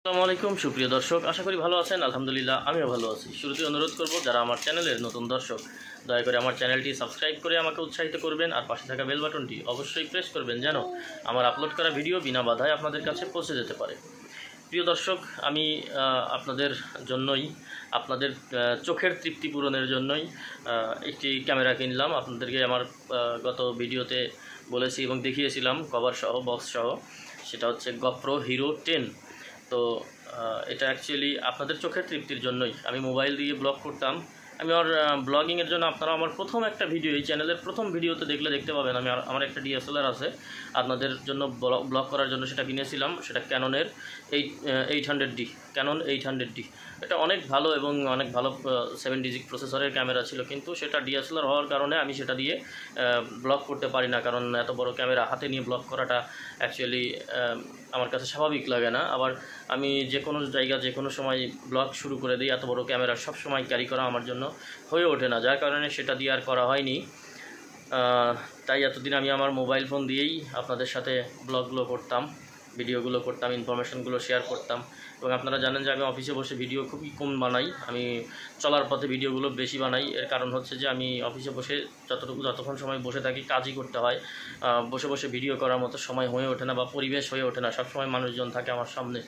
আসসালামু আলাইকুম সুপ্রিয় দর্শক, আশা করি ভালো আছেন। আলহামদুলিল্লাহ আমিও ভালো আছি। শুরুতে অনুরোধ করব, যারা আমার চ্যানেলের নতুন দর্শক, দয়া করে আমার চ্যানেলটি সাবস্ক্রাইব করে আমাকে উৎসাহিত করবেন আর পাশে থাকা বেল বাটনটি অবশ্যই প্রেস করবেন যেন আমার আপলোড করা ভিডিও বিনা বাধায় আপনাদের কাছে পৌঁছে যেতে পারে। প্রিয় দর্শক, আমি আপনাদের জন্যই, আপনাদের চোখের তৃপ্তি পূরণের জন্যই একটি ক্যামেরা কিনলাম। আপনাদেরকে আমার গত ভিডিওতে বলেছি এবং দেখিয়েছিলাম কভার সহ, বক্স সহ। সেটা হচ্ছে GoPro Hero 10। তো এটা অ্যাকচুয়ালি আপনাদের চোখের তৃপ্তির জন্যই। আমি মোবাইল দিয়ে ব্লগ করতাম। আমি আমার ব্লগিংয়ের জন্য আপনারা আমার প্রথম একটা ভিডিও, এই চ্যানেলের প্রথম ভিডিওতে দেখতে পাবেন। আমার একটা DSLR আছে, আপনাদের জন্য ব্লগ করার জন্য সেটা কিনেছিলাম। সেটা ক্যাননের 800D, ক্যানন 800D। এটা অনেক ভালো এবং অনেক ভালো 7 ডিজিট প্রসেসরের ক্যামেরা ছিল, কিন্তু সেটা DSLR হওয়ার কারণে আমি সেটা দিয়ে ব্লগ করতে পারি না। কারণ এত বড় ক্যামেরা হাতে নিয়ে ব্লগ করাটা অ্যাকচুয়ালি আমার কাছে স্বাভাবিক লাগে না। আবার আমি যে কোনো জায়গা যে কোনো সময় ব্লগ শুরু করে দিই, এত বড় ক্যামেরা সব সময় ক্যারি করা আমার জন্য হয়ে ওঠে না, যার কারণে সেটা দিয়ে আর করা হয়নি। তাই এতদিন আমি আমার মোবাইল ফোন দিয়েই আপনাদের সাথে ব্লগগুলো করতাম, ভিডিওগুলো করতাম, ইনফরমেশনগুলো শেয়ার করতাম। এবং আপনারা জানেন যে আমি অফিসে বসে ভিডিও খুবই কম বানাই, আমি চলার পথে ভিডিওগুলো বেশি বানাই। এর কারণ হচ্ছে যে আমি অফিসে বসে যতক্ষণ সময় বসে থাকি কাজই করতে হয়, বসে বসে ভিডিও করার মতো সময় হয়ে ওঠে না বা পরিবেশ হয়ে ওঠে না। সবসময় মানুষজন থাকে আমার সামনে,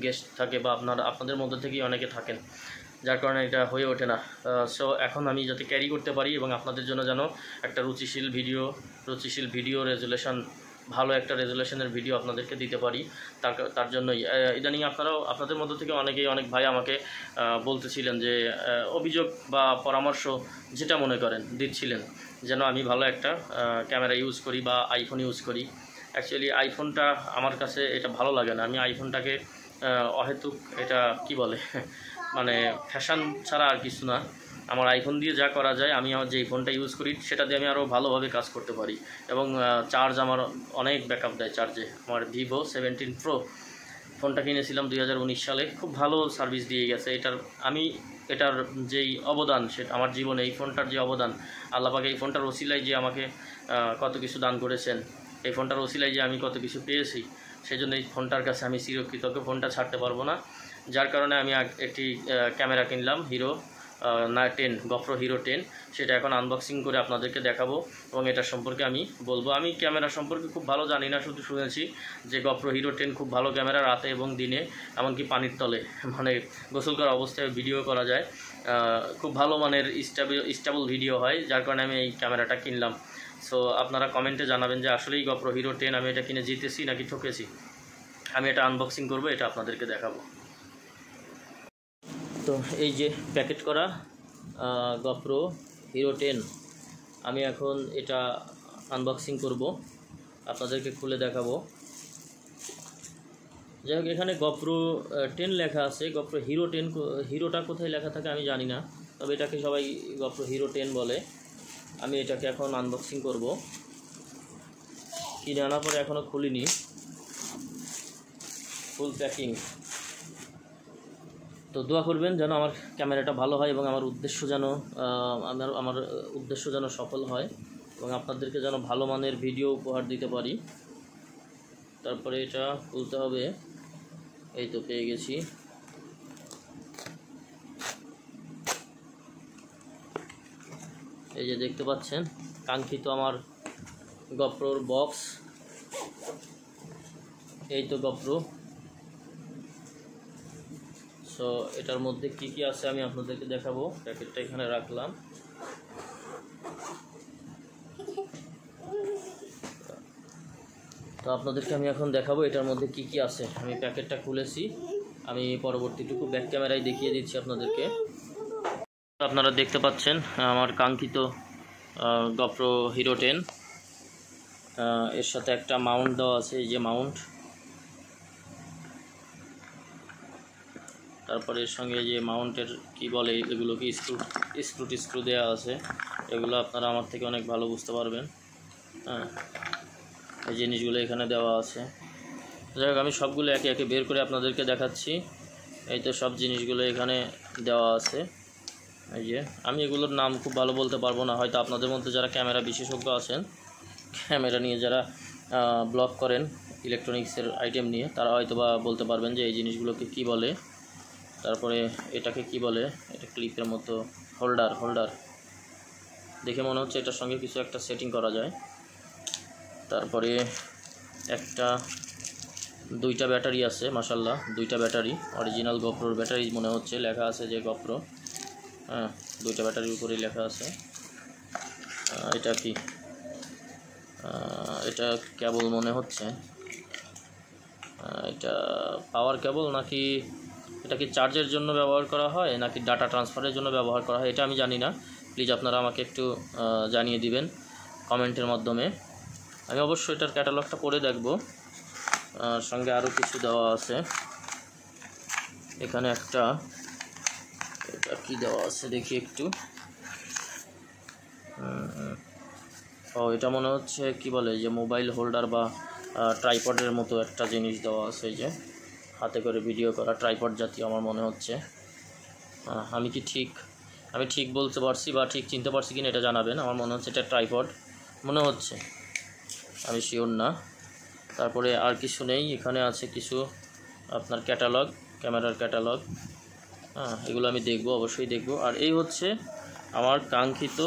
গেস্ট থাকে বা আপনাদের মধ্যে থেকেই অনেকে থাকেন, যার কারণে এটা হয়ে ওঠে না। সো এখন আমি যাতে ক্যারি করতে পারি এবং আপনাদের জন্য যেন একটা রুচিশীল ভিডিও রেজুলেশন, ভালো একটা রেজুলেশনের ভিডিও আপনাদেরকে দিতে পারি, তার জন্যই ইদানিং আপনাদের মধ্য থেকে অনেক ভাই আমাকে বলতেছিলেন যে অভিযোগ বা পরামর্শ যেটা মনে করেন দিচ্ছিলেন, যেন আমি ভালো একটা ক্যামেরা ইউজ করি বা আইফোন ইউজ করি। অ্যাকচুয়ালি আইফোনটা আমার কাছে এটা ভালো লাগে না। আমি আইফোনটাকে অহেতুক, এটা কি বলে, মানে ফ্যাশন ছাড়া আর কিছু না। আমার আইফোন দিয়ে যা করা যায়, আমি আমার যে ফোনটা ইউজ করি সেটা দিয়ে আমি আরও ভালোভাবে কাজ করতে পারি। এবং চার্জ আমার অনেক ব্যাকআপ দেয় চার্জে। আমার Vivo 17 Pro ফোনটা কিনেছিলাম 2019 সালে, খুব ভালো সার্ভিস দিয়ে গেছে। এটার যেই অবদান, সেটা আমার জীবনে এই ফোনটার যে অবদান, আল্লাহ পাক এই ফোনটার ওসিলায় যে আমাকে কত কিছু দান করেছেন, এই ফোনটার ওসিলায় যে আমি কত কিছু পেয়েছি, সেই জন্য এই ফোনটার কাছে আমি চিরকৃতজ্ঞ। ফোনটা ছাড়তে পারবো না, যার কারণে আমি একটি ক্যামেরা কিনলাম GoPro Hero 10। সেটা এখন আনবক্সিং করে আপনাদেরকে দেখাবো এবং এটার সম্পর্কে আমি বলবো। আমি ক্যামেরা সম্পর্কে খুব ভালো জানি না, শুধু শুনেছি যে GoPro Hero 10 খুব ভালো ক্যামেরা, রাতে এবং দিনে, এমনকি পানির তলে, মানে গোসল করা অবস্থায় ভিডিও করা যায়। খুব ভালো মানের স্টেবল ভিডিও হয়, যার কারণে আমি এই ক্যামেরাটা কিনলাম। সো আপনারা কমেন্টে জানাবেন যে আসলেই GoPro Hero 10 আমি এটা কিনে জিতেছি নাকি ঠকেছি। আমি এটা আনবক্সিং করবো, এটা আপনাদেরকে দেখাবো। তো এই যে প্যাকেট করা GoPro Hero 10, আমি এখন এটা আনবক্সিং করব, আপনাদেরকে খুলে দেখাবো। যাই হোক, এখানে GoPro 10 লেখা আছে। GoPro Hero 10, হিরোটা কোথায় লেখা থাকে আমি জানি না, তবে এটাকে সবাই GoPro Hero 10 বলে। আমি এটাকে এখন আনবক্সিং করব। কিনে আনার পরে এখনও খুলিনি, ফুল প্যাকিং। তো দোয়া করবেন যেন আমার ক্যামেরাটা ভালো হয় এবং আমার উদ্দেশ্য যেন সফল হয় এবং আপনাদেরকে যেন ভালো মানের ভিডিও উপহার দিতে পারি। তারপরে এটা খুলতে হবে। এই তো পেয়ে গেছি। এই যে দেখতে পাচ্ছেন কাঙ্ক্ষিত আমার GoProর বক্স। এই তো GoPro। সো এটার মধ্যে কি কি আছে আমি আপনাদেরকে দেখাবো। প্যাকেটটা এখানে রাখলাম। তো আপনাদেরকে আমি এখন দেখাবো এটার মধ্যে কি কি আছে। আমি প্যাকেটটা খুলেছি, আমি পরবর্তীটুকু ব্যাক ক্যামেরায় দেখিয়ে দিচ্ছি আপনাদেরকে। আপনারা দেখতে পাচ্ছেন আমার কাঙ্ক্ষিত GoPro Hero 10। এর সাথে একটা মাউন্ট দেওয়া আছে, এই যে মাউন্ট। তারপরে এর সঙ্গে যে মাউন্টের কি বলে, এগুলো কি স্ক্রু দেওয়া আছে। এগুলো আপনারা আমার থেকে অনেক ভালো বুঝতে পারবেন। হ্যাঁ, এই জিনিসগুলো এখানে দেওয়া আছে। যাই হোক, আমি সবগুলো একে একে বের করে আপনাদেরকে দেখাচ্ছি। এই তো সব জিনিসগুলো এখানে দেওয়া আছে। এই যে আমি এগুলোর নাম খুব ভালো বলতে পারবো না, হয়তো আপনাদের মধ্যে যারা ক্যামেরা বিশেষজ্ঞ আছেন, ক্যামেরা নিয়ে যারা ব্লগ করেন ইলেকট্রনিক্সের আইটেম নিয়ে, তারা হয়তো বা বলতে পারবেন যে এই জিনিসগুলোকে কি বলে। তারপরে এটাকে কি বলে, এটা ক্লিপের মতো হোল্ডার দেখে মনে হচ্ছে এটার সঙ্গে কিছু একটা সেটিং করা যায়। তারপরে দুইটা ব্যাটারি আছে, মাশাল্লাহ দুইটা ব্যাটারি, অরিজিনাল গোপ্রোর ব্যাটারি মনে হচ্ছে, লেখা আছে যে গোপ্রো, হ্যাঁ দুইটা ব্যাটারির উপরেই লেখা আছে। এটা কি, এটা কেবল মনে হচ্ছে, এটা পাওয়ার কেবল নাকি, এটা কি চার্জের জন্য ব্যবহার করা হয় নাকি ডাটা ট্রান্সফারের জন্য ব্যবহার করা হয় এটা আমি জানি না। প্লিজ আপনারা আমাকে একটু জানিয়ে দিবেন কমেন্টের মাধ্যমে। আমি অবশ্যই এটার ক্যাটালগটা পড়ে দেখব। সঙ্গে আরও কিছু দেওয়া আছে এখানে, এটা কি দেওয়া আছে দেখি একটু। এটা মনে হচ্ছে কি বলে যে মোবাইল হোল্ডার বা ট্রাইপডের মতো একটা জিনিস দেওয়া আছে, যে হাতে করে ভিডিও করা ট্রাইপড জাতীয় আমার মনে হচ্ছে। আমি ঠিক বলতে পারছি বা ঠিক চিনতে পারছি কিনা এটা জানাবেন। আমার মনে হচ্ছে এটা ট্রাইপড মনে হচ্ছে, আমি শিওর না। তারপরে আর কিছু নেই, এখানে আছে কিছু আপনার ক্যাটালগ, ক্যামেরার ক্যাটালগ, এগুলো আমি দেখব, অবশ্যই দেখব। আর এই হচ্ছে আমার কাঙ্ক্ষিত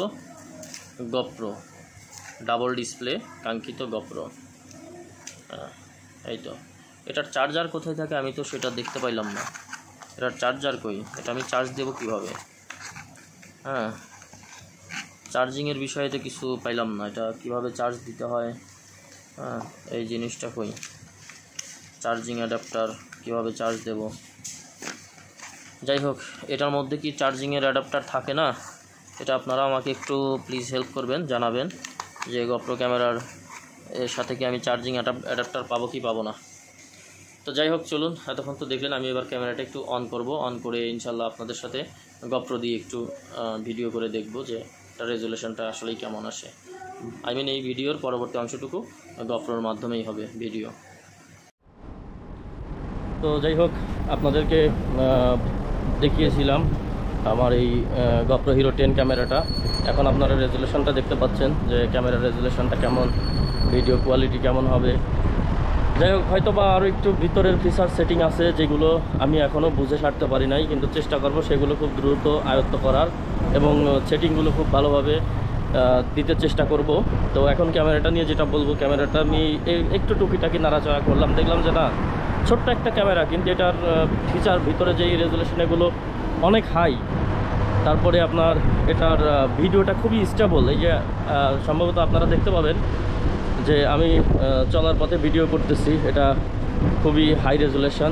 গোপ্রো ডাবল ডিসপ্লে, কাঙ্ক্ষিত গোপ্রো। এই তো, এটার চার্জার কোথায় থাকে আমি তো সেটা দেখতে পাইলাম না। এটার চার্জার কই, এটা আমি চার্জ দেব কিভাবে? চার্জিংয়ের বিষয়ে তো কিছু পাইলাম না, এটা কিভাবে চার্জ দিতে হয়, এই জিনিসটা কই, চার্জিং অ্যাডাপ্টার কিভাবে চার্জ দেব। যাই হোক, এটার মধ্যে কি চার্জিংয়ের অ্যাডাপ্টার থাকে না, এটা আপনারা আমাকে একটু প্লিজ হেল্প করবেন, জানাবেন যে গোপ্রো ক্যামেরার এর সাথে কি আমি চার্জিং অ্যাডাপ্টার পাবো কি পাবো না। তো যাই হোক, চলুন, এতক্ষণ তো দেখলেন, আমি এবার ক্যামেরাটা একটু অন করব। অন করে ইনশাল্লাহ আপনাদের সাথে গোপ্রো দিয়ে একটু ভিডিও করে দেখব যে তার রেজুলেশনটা আসলেই কেমন আসে। এই ভিডিওর পরবর্তী অংশটুকু গোপ্রোর মাধ্যমেই হবে ভিডিও। তো যাই হোক, আপনাদেরকে দেখিয়েছিলাম আমার এই গোপ্রো হিরো 10 ক্যামেরাটা। এখন আপনারা রেজুলেশনটা দেখতে পাচ্ছেন যে ক্যামেরার রেজুলেশনটা কেমন, ভিডিও কোয়ালিটি কেমন হবে। যাই হোক, হয়তো বা আরও একটু ভিতরের ফিচার সেটিং আছে যেগুলো আমি এখনও বুঝে সারতে পারি নাই, কিন্তু চেষ্টা করব সেগুলো খুব দ্রুত আয়ত্ত করার এবং সেটিংগুলো খুব ভালোভাবে দিতে চেষ্টা করব। তো এখন ক্যামেরাটা নিয়ে যেটা বলবো, ক্যামেরাটা আমি একটু টুকিটাকি নাড়াচাড়া করলাম, দেখলাম যে না, ছোট্ট একটা ক্যামেরা কিন্তু এটার ফিচার ভিতরে যেই রেজুলেশন এগুলো অনেক হাই। তারপরে আপনার এটার ভিডিওটা খুবই স্টেবল, এই যে সম্ভবত আপনারা দেখতে পাবেন যে আমি চলার পথে ভিডিও করতেছি, এটা খুবই হাই রেজুলেশন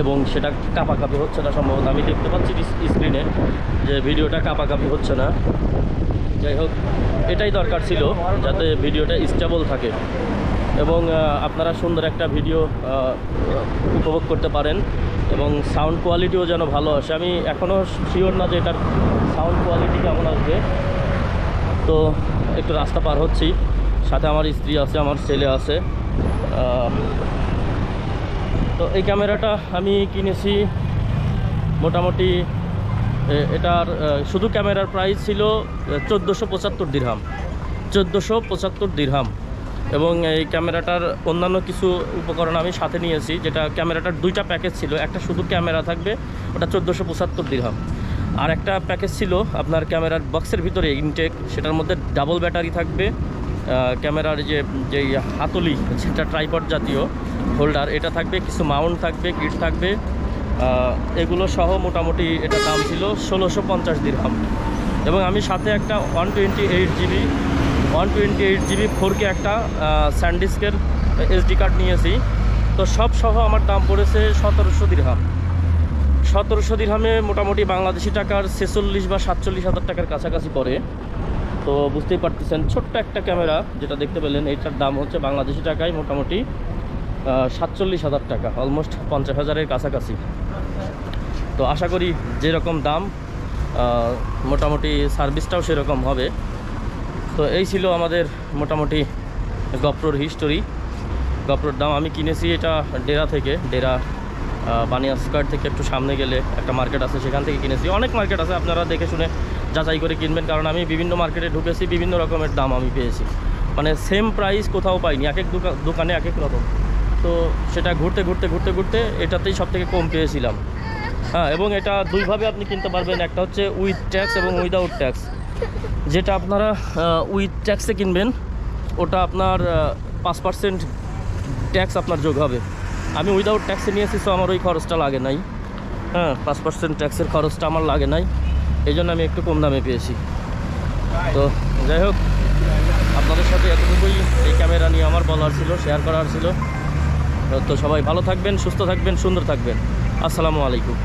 এবং সেটা কাঁপাকাঁপি হচ্ছে না। সম্ভবত আমি দেখতে পাচ্ছি স্ক্রিনে যে ভিডিওটা কাঁপাকাঁপি হচ্ছে না। যাই হোক, এটাই দরকার ছিল যাতে ভিডিওটা স্টেবল থাকে এবং আপনারা সুন্দর একটা ভিডিও উপভোগ করতে পারেন এবং সাউন্ড কোয়ালিটিও যেন ভালো আসে। আমি এখনও শিওর না যে এটার সাউন্ড কোয়ালিটি কেমন আসবে। তো একটু রাস্তা পার হচ্ছি, সাথে আমার স্ত্রী আছে, আমার ছেলে আছে। তো এই ক্যামেরাটা আমি কিনেছি মোটামুটি, এটার শুধু ক্যামেরার প্রাইস ছিল 1475 দিরহাম, 1475 দিরহাম। এবং এই ক্যামেরাটার অন্যান্য কিছু উপকরণ আমি সাথে নিয়েছি, যেটা ক্যামেরাটার দুইটা প্যাকেজ ছিল, একটা শুধু ক্যামেরা থাকবে, ওটা 1475 দিরহাম। আর একটা প্যাকেজ ছিল আপনার ক্যামেরার বক্সের ভিতরে ইনটেক, সেটার মধ্যে ডাবল ব্যাটারি থাকবে, ক্যামেরার যেই হাতলি যেটা ট্রাইপড জাতীয় হোল্ডার এটা থাকবে, কিছু মাউন্ট থাকবে, কিট থাকবে, এগুলো সহ মোটামুটি এটা দাম ছিল 1650 দিরহাম। এবং আমি সাথে একটা 128 জিবি 4K একটা স্যান্ডিস্কের এসডি কার্ড নিয়েছি। তো সব সহ আমার দাম পড়েছে 1700 দিরহাম। 1700 দিরহামে মোটামুটি বাংলাদেশি টাকার 46 বা 47 হাজার টাকার কাছাকাছি পড়ে। তো বুঝতেই পারতেছেন, ছোট্ট একটা ক্যামেরা যেটা দেখতে পেলেন, এইটার দাম হচ্ছে বাংলাদেশি টাকায় মোটামুটি 47 হাজার টাকা, অলমোস্ট 50 হাজারের কাছাকাছি। তো আশা করি যেরকম দাম মোটামুটি সার্ভিসটাও সেরকম হবে। তো এই ছিল আমাদের মোটামুটি গোপ্রোর হিস্টোরি। গোপ্রোর দাম আমি কিনেছি এটা ডেরা থেকে, ডেরা বানিয়া স্কোয়ার থেকে একটু সামনে গেলে একটা মার্কেট আছে, সেখান থেকে কিনেছি। অনেক মার্কেট আছে, আপনারা দেখে শুনে যাচাই করে কিনবেন, কারণ আমি বিভিন্ন মার্কেটে ঢুকেছি, বিভিন্ন রকমের দাম আমি পেয়েছি। মানে সেম প্রাইস কোথাও পাইনি, এক এক দোকানে এক এক রকম। তো সেটা ঘুরতে ঘুরতে ঘুরতে ঘুরতে এটাতেই সব থেকে কম পেয়েছিলাম। হ্যাঁ, এবং এটা দুইভাবে আপনি কিনতে পারবেন, একটা হচ্ছে উইথ ট্যাক্স এবং উইদাউট ট্যাক্স। যেটা আপনারা উইথ ট্যাক্সে কিনবেন ওটা আপনার 5% ট্যাক্স আপনার যোগ হবে। আমি উইদাউট ট্যাক্সে নিয়েছি, সো আমার ওই খরচটা লাগে নাই। হ্যাঁ, 5% ট্যাক্সের খরচটা আমার লাগে নাই, এই জন্য আমি একটু কম দামে পেয়েছি। তো যাই হোক, আপনাদের সাথে এতটুকুই এই ক্যামেরা নিয়ে আমার বলার ছিল, শেয়ার করার ছিল। তো সবাই ভালো থাকবেন, সুস্থ থাকবেন, সুন্দর থাকবেন। আসসালামু আলাইকুম।